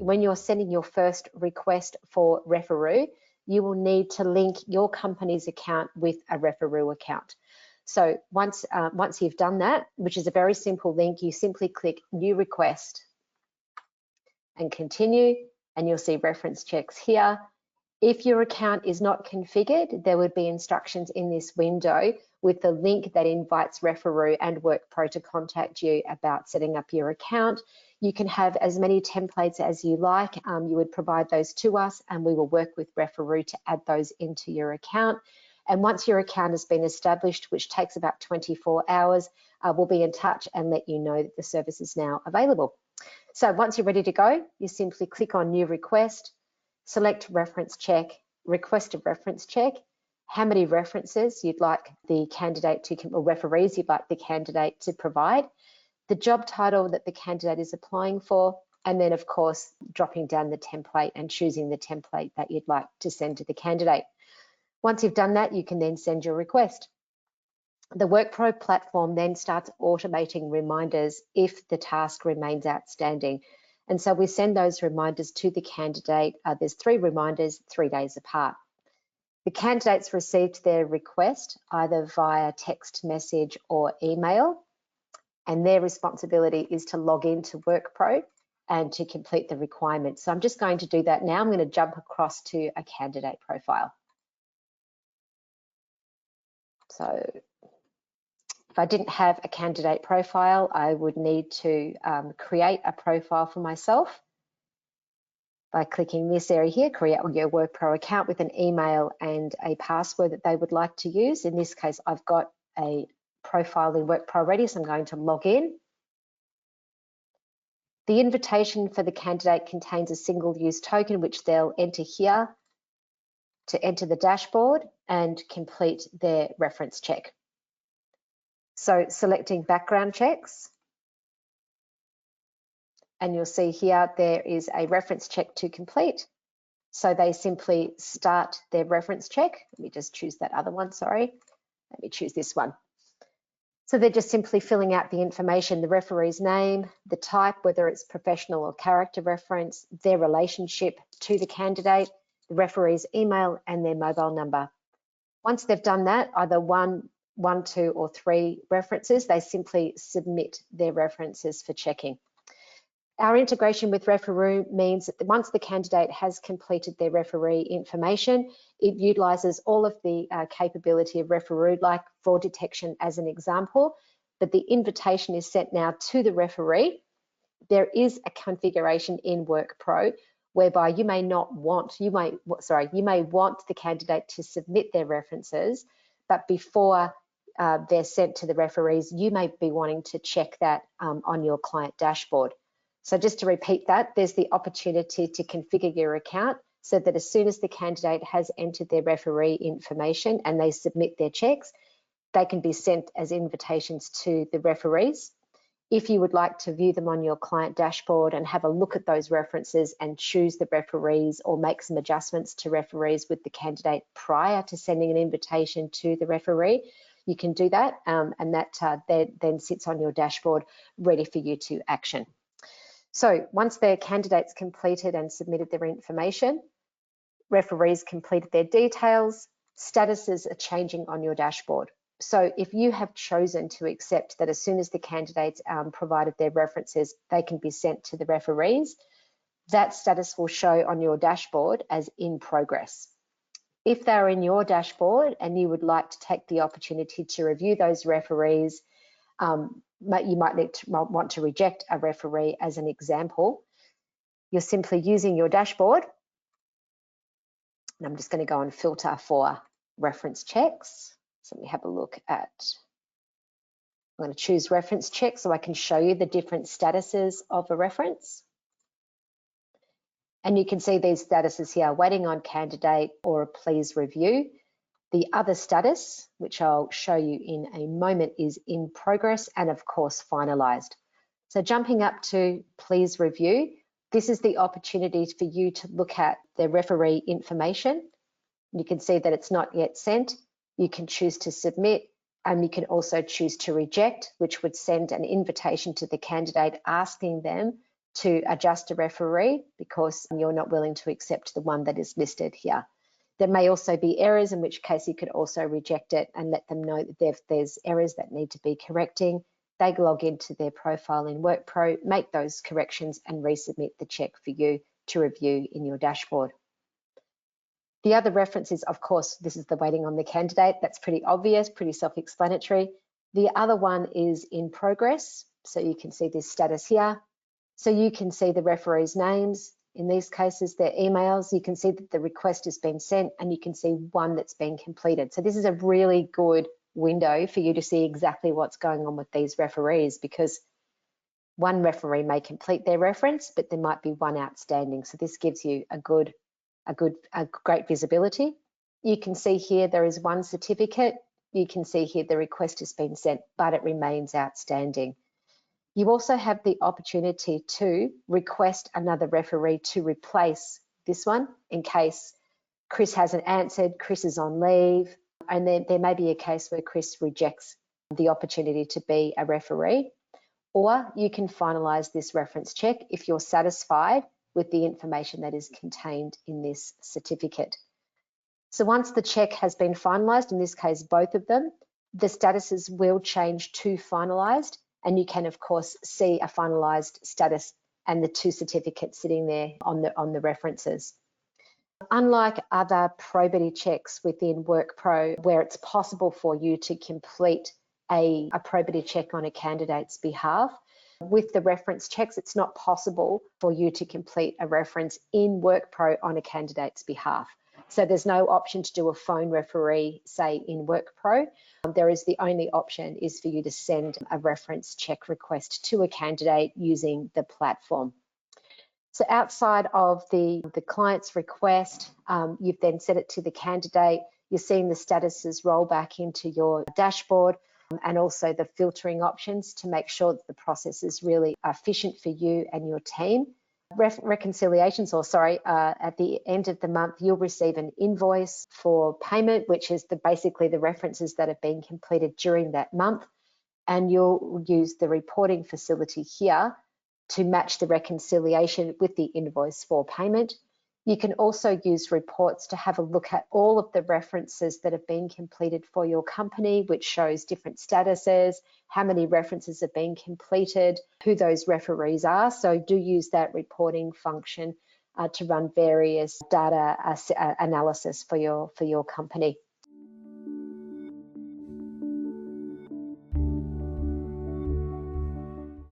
when you're sending your first request for Referoo, you will need to link your company's account with a Referoo account. So once you've done that, which is a very simple link, you simply click New Request and continue, and you'll see reference checks here. If your account is not configured, there would be instructions in this window with the link that invites Referoo and WorkPro to contact you about setting up your account. You can have as many templates as you like. You would provide those to us and we will work with Referoo to add those into your account. And once your account has been established, which takes about 24 hours, we'll be in touch and let you know that the service is now available. So once you're ready to go, you simply click on New Request, select Reference Check, request a reference check, how many references you'd like the candidate to, or referees you'd like the candidate to provide, the job title that the candidate is applying for, and then of course, dropping down the template and choosing the template that you'd like to send to the candidate. Once you've done that, you can then send your request. The WorkPro platform then starts automating reminders if the task remains outstanding. And so we send those reminders to the candidate. There's 3 reminders, 3 days apart. The candidates received their request either via text message or email, and their responsibility is to log into WorkPro and to complete the requirements. So I'm just going to do that now. I'm going to jump across to a candidate profile. So if I didn't have a candidate profile, I would need to create a profile for myself by clicking this area here, create your WorkPro account with an email and a password that they would like to use. In this case, I've got a profile in WorkPro already, so I'm going to log in. The invitation for the candidate contains a single-use token, which they'll enter here to enter the dashboard and complete their reference check. So selecting background checks, and you'll see here there is a reference check to complete. So they simply start their reference check. Let me just choose that other one, sorry. Let me choose this one. So they're just simply filling out the information, the referee's name, the type, whether it's professional or character reference, their relationship to the candidate, the referee's email, and their mobile number. Once they've done that, either one, 2, or 3 references, they simply submit their references for checking. Our integration with Referoo means that once the candidate has completed their referee information, it utilises all of the capability of Referoo, like fraud detection as an example, but the invitation is sent now to the referee. There is a configuration in WorkPro whereby you may want the candidate to submit their references, but before they're sent to the referees, you may be wanting to check that on your client dashboard. So just to repeat that, there's the opportunity to configure your account so that as soon as the candidate has entered their referee information and they submit their checks, they can be sent as invitations to the referees. If you would like to view them on your client dashboard and have a look at those references and choose the referees or make some adjustments to referees with the candidate prior to sending an invitation to the referee, you can do that, and that then sits on your dashboard ready for you to action. So once their candidates completed and submitted their information, referees completed their details, statuses are changing on your dashboard. So if you have chosen to accept that as soon as the candidates provided their references, they can be sent to the referees, that status will show on your dashboard as in progress. If they're in your dashboard and you would like to take the opportunity to review those referees, you might want to reject a referee as an example. You're simply using your dashboard. And I'm just going to go and filter for reference checks. So let me have a look at, I'm going to choose reference check so I can show you the different statuses of a reference. And you can see these statuses here, waiting on candidate or please review. The other status, which I'll show you in a moment, is in progress and of course finalized. So jumping up to please review, this is the opportunity for you to look at the referee information. You can see that it's not yet sent. You can choose to submit, and you can also choose to reject, which would send an invitation to the candidate asking them to adjust a referee because you're not willing to accept the one that is listed here. There may also be errors, in which case you could also reject it and let them know that there's errors that need to be correcting. They log into their profile in WorkPro, make those corrections and resubmit the check for you to review in your dashboard. The other reference is, of course, this is the waiting on the candidate. That's pretty obvious, pretty self-explanatory. The other one is in progress. So you can see this status here. So you can see the referees' names. In these cases, their emails. You can see that the request has been sent and you can see one that's been completed. So this is a really good window for you to see exactly what's going on with these referees, because one referee may complete their reference, but there might be one outstanding. So this gives you a great visibility. You can see here there is one certificate. You can see here the request has been sent, but it remains outstanding. You also have the opportunity to request another referee to replace this one in case Chris hasn't answered, Chris is on leave, and then there may be a case where Chris rejects the opportunity to be a referee. Or you can finalise this reference check if you're satisfied with the information that is contained in this certificate. So once the check has been finalised, in this case both of them, the statuses will change to finalised, and you can of course see a finalised status and the two certificates sitting there on the references. Unlike other probity checks within WorkPro, where it's possible for you to complete a probity check on a candidate's behalf, with the reference checks, it's not possible for you to complete a reference in WorkPro on a candidate's behalf. So there's no option to do a phone referee, say, in WorkPro. There is the only option is for you to send a reference check request to a candidate using the platform. So outside of the client's request, you've then sent it to the candidate. You're seeing the statuses roll back into your dashboard, and also the filtering options to make sure that the process is really efficient for you and your team. Reconciliations, at the end of the month, you'll receive an invoice for payment, which is basically the references that have been completed during that month. And you'll use the reporting facility here to match the reconciliation with the invoice for payment. You can also use reports to have a look at all of the references that have been completed for your company, which shows different statuses, how many references have been completed, who those referees are. So do use that reporting function to run various data analysis for your company.